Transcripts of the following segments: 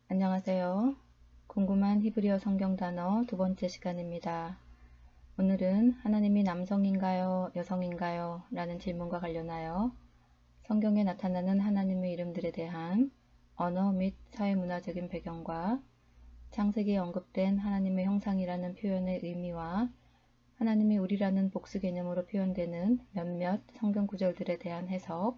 안녕하세요. 궁금한 히브리어 성경 단어 두 번째 시간입니다. 오늘은 하나님이 남성인가요, 여성인가요? 라는 질문과 관련하여 성경에 나타나는 하나님의 이름들에 대한 언어 및 사회문화적인 배경과 창세기에 언급된 하나님의 형상이라는 표현의 의미와 하나님이 우리라는 복수 개념으로 표현되는 몇몇 성경 구절들에 대한 해석,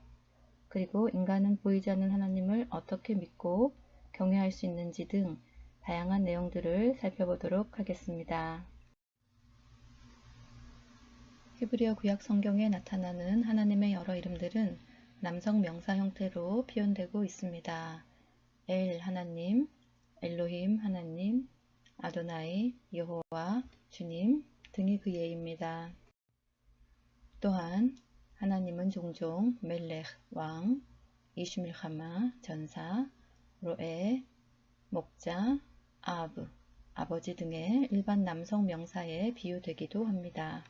그리고 인간은 보이지 않는 하나님을 어떻게 믿고 경외할 수 있는지 등 다양한 내용들을 살펴보도록 하겠습니다. 히브리어 구약 성경에 나타나는 하나님의 여러 이름들은 남성 명사 형태로 표현되고 있습니다. 엘 하나님, 엘로힘 하나님, 아도나이, 여호와, 주님 등이 그 예입니다. 또한 하나님은 종종 멜렉, 왕, 이슈밀하마, 전사, 로에, 목자, 아브, 아버지 등의 일반 남성 명사에 비유되기도 합니다.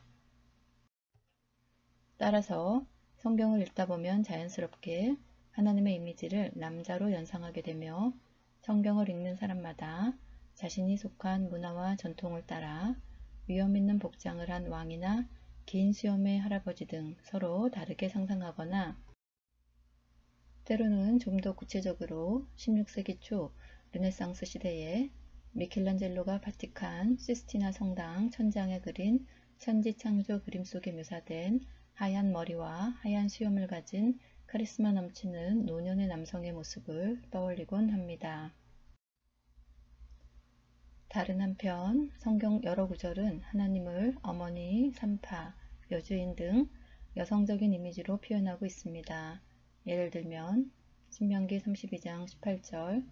따라서 성경을 읽다 보면 자연스럽게 하나님의 이미지를 남자로 연상하게 되며 성경을 읽는 사람마다 자신이 속한 문화와 전통을 따라 위엄 있는 복장을 한 왕이나 긴 수염의 할아버지 등 서로 다르게 상상하거나 때로는 좀 더 구체적으로 16세기 초 르네상스 시대에 미켈란젤로가 바티칸 시스티나 성당 천장에 그린 천지창조 그림 속에 묘사된 하얀 머리와 하얀 수염을 가진 카리스마 넘치는 노년의 남성의 모습을 떠올리곤 합니다. 다른 한편 성경 여러 구절은 하나님을 어머니, 산파, 여주인 등 여성적인 이미지로 표현하고 있습니다. 예를 들면 신명기 32장 18절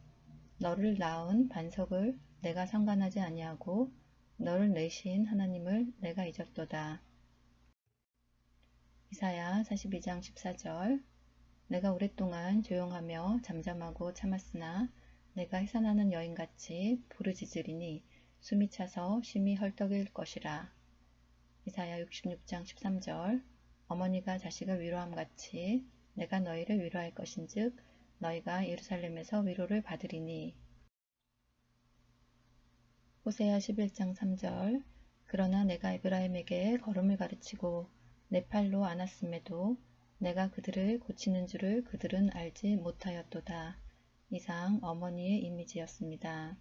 너를 낳은 반석을 내가 상관하지 아니하고 너를 내신 하나님을 내가 잊었도다. 이사야 42장 14절 내가 오랫동안 조용하며 잠잠하고 참았으나 내가 해산하는 여인같이 부르짖으리니 숨이 차서 심히 헐떡일 것이라. 이사야 66장 13절 어머니가 자식을 위로함같이 내가 너희를 위로할 것인즉 너희가 예루살렘에서 위로를 받으리니. 호세아 11장 3절 그러나 내가 에브라임에게 걸음을 가르치고 내 팔로 안았음에도 내가 그들을 고치는 줄을 그들은 알지 못하였도다. 이상 어머니의 이미지였습니다.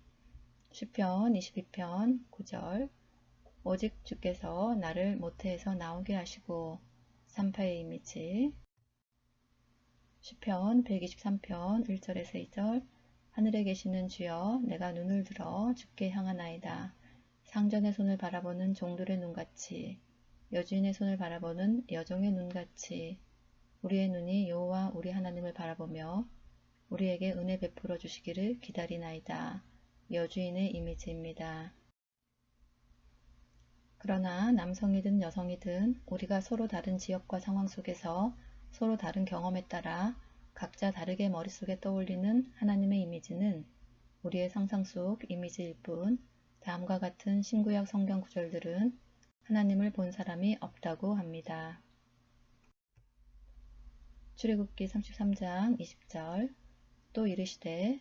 시편 22편 9절 오직 주께서 나를 모태에서 나오게 하시고 산파의 이미지. 시편 123편 1절에서 2절 하늘에 계시는 주여 내가 눈을 들어 주께 향하나이다. 상전의 손을 바라보는 종들의 눈같이 여주인의 손을 바라보는 여종의 눈같이 우리의 눈이 여호와 우리 하나님을 바라보며 우리에게 은혜 베풀어 주시기를 기다리나이다. 여주인의 이미지입니다. 그러나 남성이든 여성이든 우리가 서로 다른 지역과 상황 속에서 서로 다른 경험에 따라 각자 다르게 머릿속에 떠올리는 하나님의 이미지는 우리의 상상 속 이미지일 뿐 다음과 같은 신구약 성경 구절들은 하나님을 본 사람이 없다고 합니다. 출애굽기 33장 20절 또 이르시되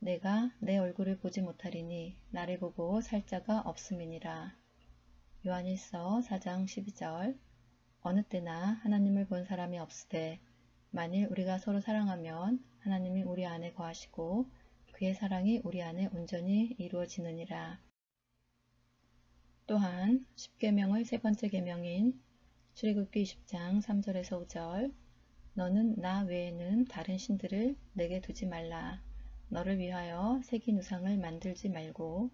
내가 내 얼굴을 보지 못하리니 나를 보고 살 자가 없음이니라. 요한일서 4장 12절 어느 때나 하나님을 본 사람이 없으되 만일 우리가 서로 사랑하면 하나님이 우리 안에 거하시고 그의 사랑이 우리 안에 온전히 이루어지느니라. 또한 십계명의 세 번째 계명인 출애굽기 20장 3절에서 5절 너는 나 외에는 다른 신들을 내게 두지 말라. 너를 위하여 새긴 우상을 만들지 말고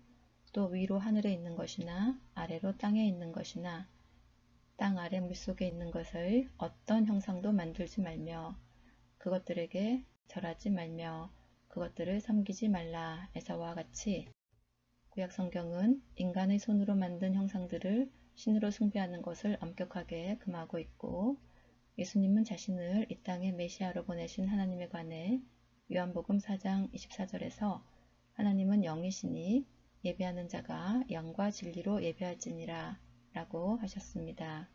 또 위로 하늘에 있는 것이나 아래로 땅에 있는 것이나 땅 아래 물속에 있는 것을 어떤 형상도 만들지 말며 그것들에게 절하지 말며 그것들을 섬기지 말라. 에서와 같이 구약 성경은 인간의 손으로 만든 형상들을 신으로 숭배하는 것을 엄격하게 금하고 있고 예수님은 자신을 이 땅에 메시아로 보내신 하나님에 관해 요한복음 4장 24절에서 하나님은 영이시니 예배하는 자가 영과 진리로 예배할지니라 라고 하셨습니다.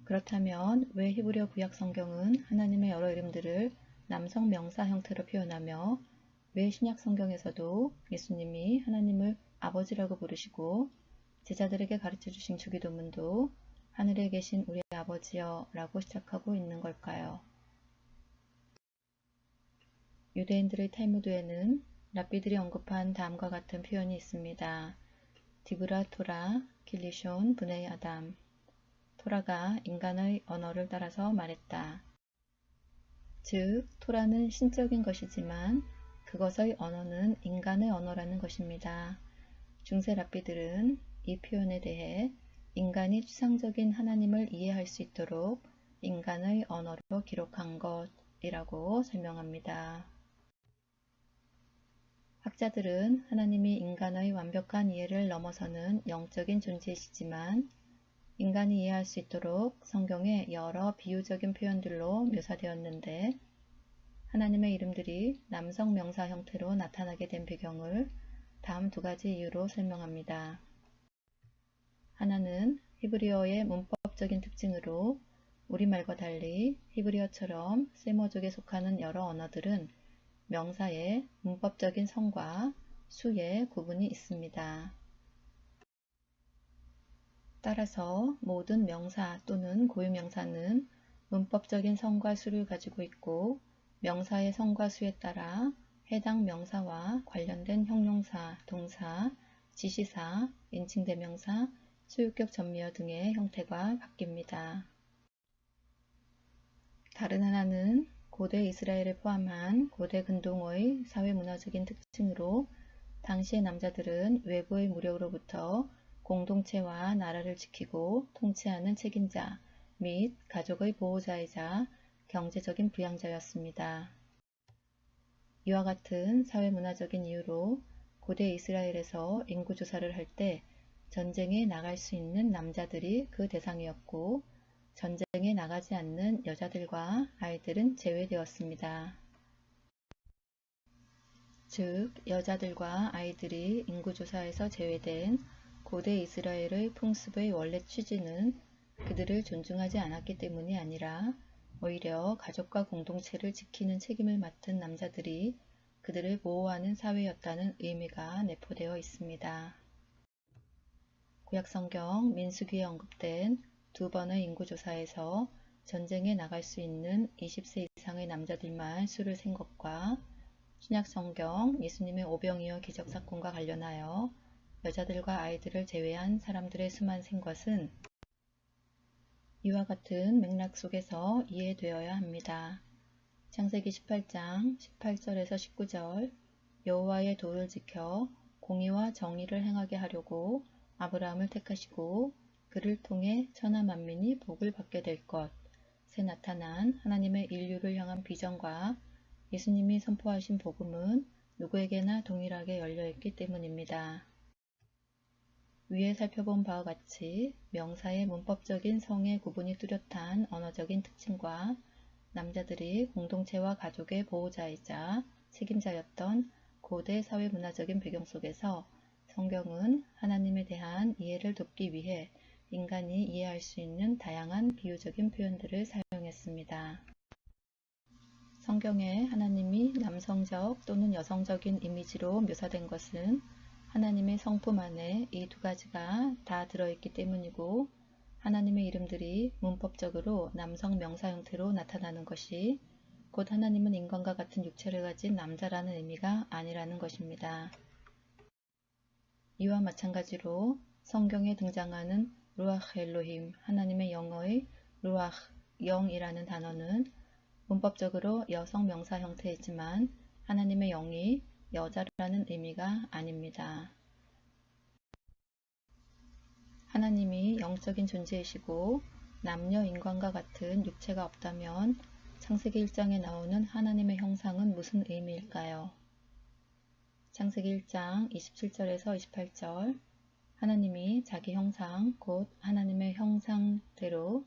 그렇다면 왜 히브리어 구약 성경은 하나님의 여러 이름들을 남성 명사 형태로 표현하며 왜 신약 성경에서도 예수님이 하나님을 아버지라고 부르시고 제자들에게 가르쳐 주신 주기도문도 하늘에 계신 우리 아버지여 라고 시작하고 있는 걸까요? 유대인들의 탈무드에는 랍비들이 언급한 다음과 같은 표현이 있습니다. 디브라 토라 길리숀 브네이 아담. 토라가 인간의 언어를 따라서 말했다. 즉, 토라는 신적인 것이지만 그것의 언어는 인간의 언어라는 것입니다. 중세 랍비들은 이 표현에 대해 인간이 추상적인 하나님을 이해할 수 있도록 인간의 언어로 기록한 것이라고 설명합니다. 학자들은 하나님이 인간의 완벽한 이해를 넘어서는 영적인 존재이시지만 인간이 이해할 수 있도록 성경에 여러 비유적인 표현들로 묘사되었는데 하나님의 이름들이 남성 명사 형태로 나타나게 된 배경을 다음 두 가지 이유로 설명합니다. 하나는 히브리어의 문법적인 특징으로 우리말과 달리 히브리어처럼 세머족에 속하는 여러 언어들은 명사의 문법적인 성과 수의 구분이 있습니다. 따라서 모든 명사 또는 고유명사는 문법적인 성과 수를 가지고 있고 명사의 성과 수에 따라 해당 명사와 관련된 형용사, 동사, 지시사, 인칭대명사, 소유격 전미어 등의 형태가 바뀝니다. 다른 하나는 고대 이스라엘을 포함한 고대 근동의 사회문화적인 특징으로 당시의 남자들은 외부의 무력으로부터 공동체와 나라를 지키고 통치하는 책임자 및 가족의 보호자이자 경제적인 부양자였습니다. 이와 같은 사회문화적인 이유로 고대 이스라엘에서 인구조사를 할 때 전쟁에 나갈 수 있는 남자들이 그 대상이었고 전쟁에 나가지 않는 여자들과 아이들은 제외되었습니다. 즉, 여자들과 아이들이 인구조사에서 제외된 고대 이스라엘의 풍습의 원래 취지는 그들을 존중하지 않았기 때문이 아니라 오히려 가족과 공동체를 지키는 책임을 맡은 남자들이 그들을 보호하는 사회였다는 의미가 내포되어 있습니다. 구약성경 민수기에 언급된 두 번의 인구조사에서 전쟁에 나갈 수 있는 20세 이상의 남자들만 수를 센 것과 신약성경 예수님의 오병이어 기적사건과 관련하여 여자들과 아이들을 제외한 사람들의 수만 센 것은 이와 같은 맥락 속에서 이해되어야 합니다. 창세기 18장 18절에서 19절 여호와의 도를 지켜 공의와 정의를 행하게 하려고 아브라함을 택하시고 그를 통해 천하 만민이 복을 받게 될 것에 나타난 하나님의 인류를 향한 비전과 예수님이 선포하신 복음은 누구에게나 동일하게 열려있기 때문입니다. 위에 살펴본 바와 같이 명사의 문법적인 성의 구분이 뚜렷한 언어적인 특징과 남자들이 공동체와 가족의 보호자이자 책임자였던 고대 사회문화적인 배경 속에서 성경은 하나님에 대한 이해를 돕기 위해 인간이 이해할 수 있는 다양한 비유적인 표현들을 사용했습니다. 성경에 하나님이 남성적 또는 여성적인 이미지로 묘사된 것은 하나님의 성품 안에 이 두 가지가 다 들어있기 때문이고 하나님의 이름들이 문법적으로 남성 명사 형태로 나타나는 것이 곧 하나님은 인간과 같은 육체를 가진 남자라는 의미가 아니라는 것입니다. 이와 마찬가지로 성경에 등장하는 루아흐 엘로힘, 하나님의 영어의 루아흐, 영이라는 단어는 문법적으로 여성 명사 형태이지만 하나님의 영이 여자라는 의미가 아닙니다. 하나님이 영적인 존재이시고 남녀 인간과 같은 육체가 없다면 창세기 1장에 나오는 하나님의 형상은 무슨 의미일까요? 창세기 1장 27절에서 28절 하나님이 자기 형상 곧 하나님의 형상대로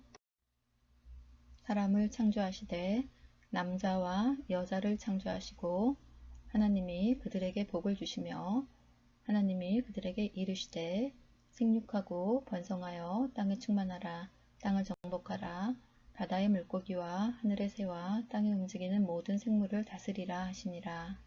사람을 창조하시되 남자와 여자를 창조하시고 하나님이 그들에게 복을 주시며 하나님이 그들에게 이르시되 생육하고 번성하여 땅에 충만하라 땅을 정복하라 바다의 물고기와 하늘의 새와 땅에 움직이는 모든 생물을 다스리라 하시니라.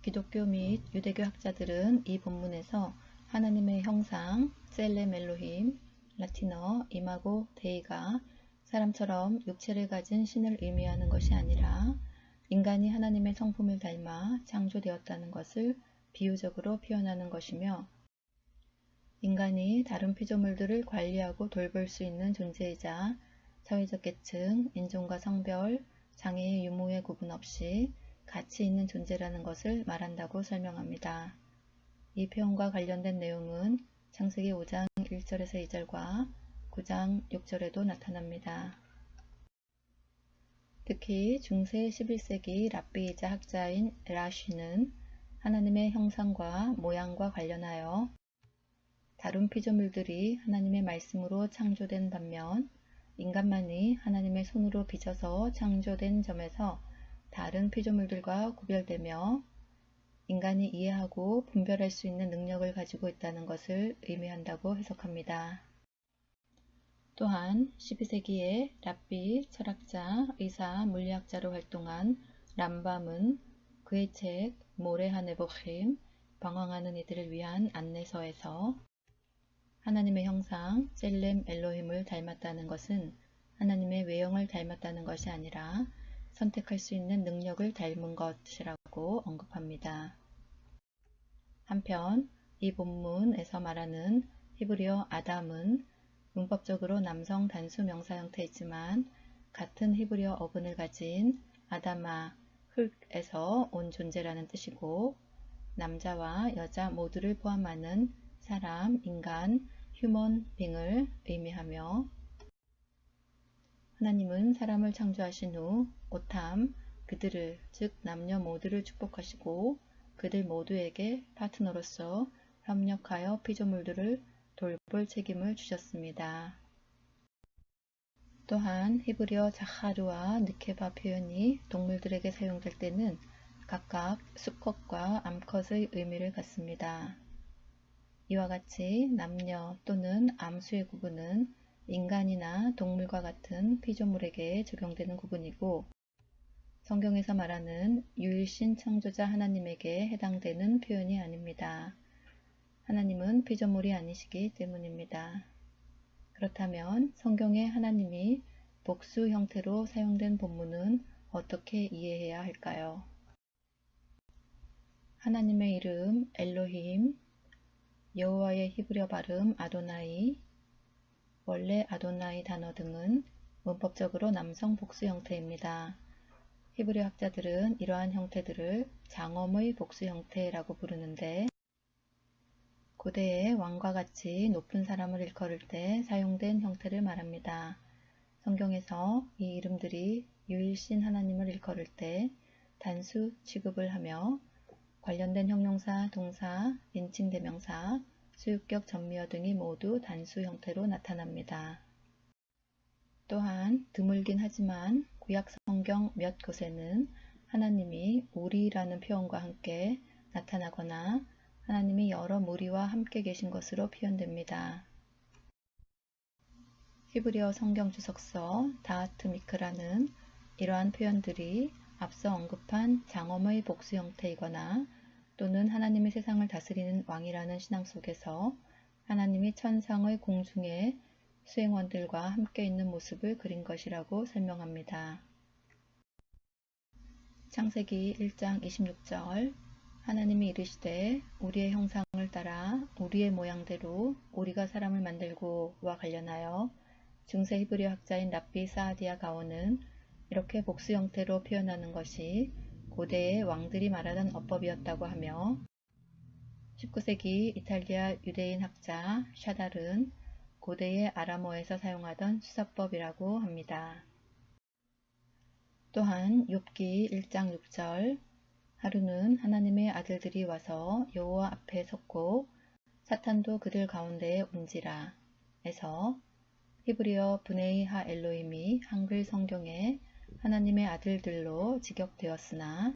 기독교 및 유대교 학자들은 이 본문에서 하나님의 형상, 셀렘 엘로힘, 라틴어 이마고 데이가 사람처럼 육체를 가진 신을 의미하는 것이 아니라 인간이 하나님의 성품을 닮아 창조되었다는 것을 비유적으로 표현하는 것이며, 인간이 다른 피조물들을 관리하고 돌볼 수 있는 존재이자 사회적 계층, 인종과 성별, 장애의 유무의 구분 없이 가치 있는 존재라는 것을 말한다고 설명합니다. 이 표현과 관련된 내용은 창세기 5장 1절에서 2절과 9장 6절에도 나타납니다. 특히 중세 11세기 랍비이자 학자인 라쉬는 하나님의 형상과 모양과 관련하여 다른 피조물들이 하나님의 말씀으로 창조된 반면 인간만이 하나님의 손으로 빚어서 창조된 점에서 다른 피조물들과 구별되며 인간이 이해하고 분별할 수 있는 능력을 가지고 있다는 것을 의미한다고 해석합니다. 또한 12세기에 랍비, 철학자, 의사, 물리학자로 활동한 람밤은 그의 책 모레 하네보힘, 방황하는 이들을 위한 안내서에서 하나님의 형상 셀렘 엘로힘을 닮았다는 것은 하나님의 외형을 닮았다는 것이 아니라 선택할 수 있는 능력을 닮은 것이라고 언급합니다. 한편 이 본문에서 말하는 히브리어 아담은 문법적으로 남성 단수 명사 형태이지만 같은 히브리어 어근을 가진 아다마, 흙에서 온 존재라는 뜻이고, 남자와 여자 모두를 포함하는 사람, 인간, 휴먼 빙을 의미하며, 하나님은 사람을 창조하신 후 오탐, 그들을 즉 남녀 모두를 축복하시고 그들 모두에게 파트너로서 협력하여 피조물들을 돌볼 책임을 주셨습니다. 또한 히브리어 자하르와 느케바 표현이 동물들에게 사용될 때는 각각 수컷과 암컷의 의미를 갖습니다. 이와 같이 남녀 또는 암수의 구분은 인간이나 동물과 같은 피조물에게 적용되는 구분이고, 성경에서 말하는 유일신 창조자 하나님에게 해당되는 표현이 아닙니다. 하나님은 피조물이 아니시기 때문입니다. 그렇다면 성경에 하나님이 복수 형태로 사용된 본문은 어떻게 이해해야 할까요? 하나님의 이름 엘로힘, 여호와의 히브리어 발음 아도나이, 원래 아도나이 단어 등은 문법적으로 남성 복수 형태입니다. 히브리어 학자들은 이러한 형태들을 장엄의 복수 형태라고 부르는데, 고대의 왕과 같이 높은 사람을 일컬을 때 사용된 형태를 말합니다. 성경에서 이 이름들이 유일신 하나님을 일컬을 때 단수 취급을 하며 관련된 형용사, 동사, 인칭 대명사, 수유격 전미어 등이 모두 단수 형태로 나타납니다. 또한 드물긴 하지만 구약 성경 몇 곳에는 하나님이 우리라는 표현과 함께 나타나거나 하나님이 여러 무리와 함께 계신 것으로 표현됩니다. 히브리어 성경 주석서 다하트 미크라는 이러한 표현들이 앞서 언급한 장엄의 복수 형태이거나 또는 하나님이 세상을 다스리는 왕이라는 신앙 속에서 하나님이 천상의 공중의 수행원들과 함께 있는 모습을 그린 것이라고 설명합니다. 창세기 1장 26절 하나님이 이르시되 우리의 형상을 따라 우리의 모양대로 우리가 사람을 만들고와 관련하여 중세 히브리어 학자인 랍비 사아디아 가온은 이렇게 복수 형태로 표현하는 것이 고대의 왕들이 말하던 어법이었다고 하며, 19세기 이탈리아 유대인 학자 샤달은 고대의 아람어에서 사용하던 수사법이라고 합니다. 또한 욥기 1장 6절 하루는 하나님의 아들들이 와서 여호와 앞에 섰고 사탄도 그들 가운데에 온지라 에서 히브리어 브네이 하 엘로힘이 한글 성경에 하나님의 아들들로 직역되었으나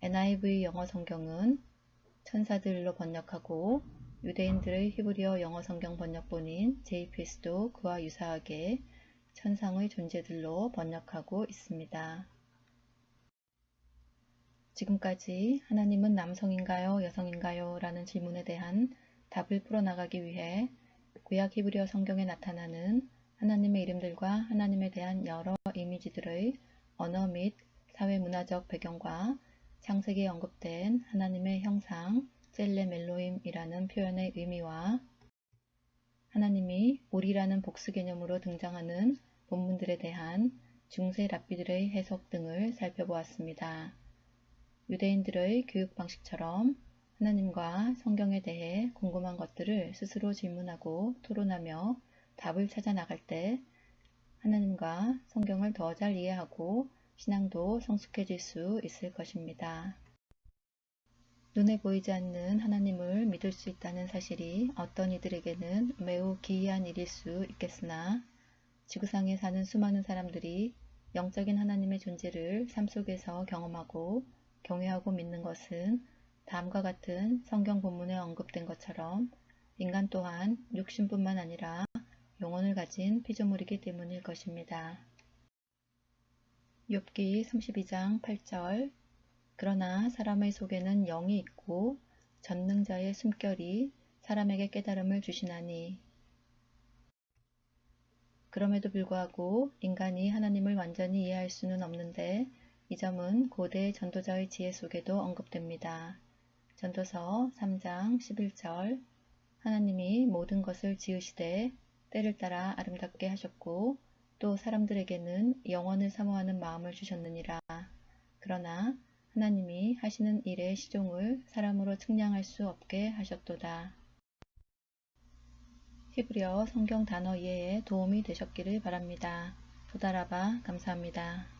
NIV 영어 성경은 천사들로 번역하고 유대인들의 히브리어 영어 성경 번역본인 JPS도 그와 유사하게 천상의 존재들로 번역하고 있습니다. 지금까지 하나님은 남성인가요, 여성인가요? 라는 질문에 대한 답을 풀어나가기 위해 구약 히브리어 성경에 나타나는 하나님의 이름들과 하나님에 대한 여러 이미지들의 언어 및 사회문화적 배경과 창세기에 언급된 하나님의 형상, 셀렘 엘로힘이라는 표현의 의미와 하나님이 우리라는 복수 개념으로 등장하는 본문들에 대한 중세 랍비들의 해석 등을 살펴보았습니다. 유대인들의 교육 방식처럼 하나님과 성경에 대해 궁금한 것들을 스스로 질문하고 토론하며 답을 찾아 나갈 때 하나님과 성경을 더 잘 이해하고 신앙도 성숙해질 수 있을 것입니다. 눈에 보이지 않는 하나님을 믿을 수 있다는 사실이 어떤 이들에게는 매우 기이한 일일 수 있겠으나 지구상에 사는 수많은 사람들이 영적인 하나님의 존재를 삶 속에서 경험하고 경외하고 믿는 것은 다음과 같은 성경 본문에 언급된 것처럼 인간 또한 육신뿐만 아니라 영혼을 가진 피조물이기 때문일 것입니다. 욥기 32장 8절 그러나 사람의 속에는 영이 있고 전능자의 숨결이 사람에게 깨달음을 주시나니 그럼에도 불구하고 인간이 하나님을 완전히 이해할 수는 없는데 이 점은 고대 전도자의 지혜 속에도 언급됩니다. 전도서 3장 11절 하나님이 모든 것을 지으시되 때를 따라 아름답게 하셨고 또 사람들에게는 영원을 사모하는 마음을 주셨느니라. 그러나 하나님이 하시는 일의 시종을 사람으로 측량할 수 없게 하셨도다. 히브리어 성경 단어 이해에 도움이 되셨기를 바랍니다. 도달아봐 감사합니다.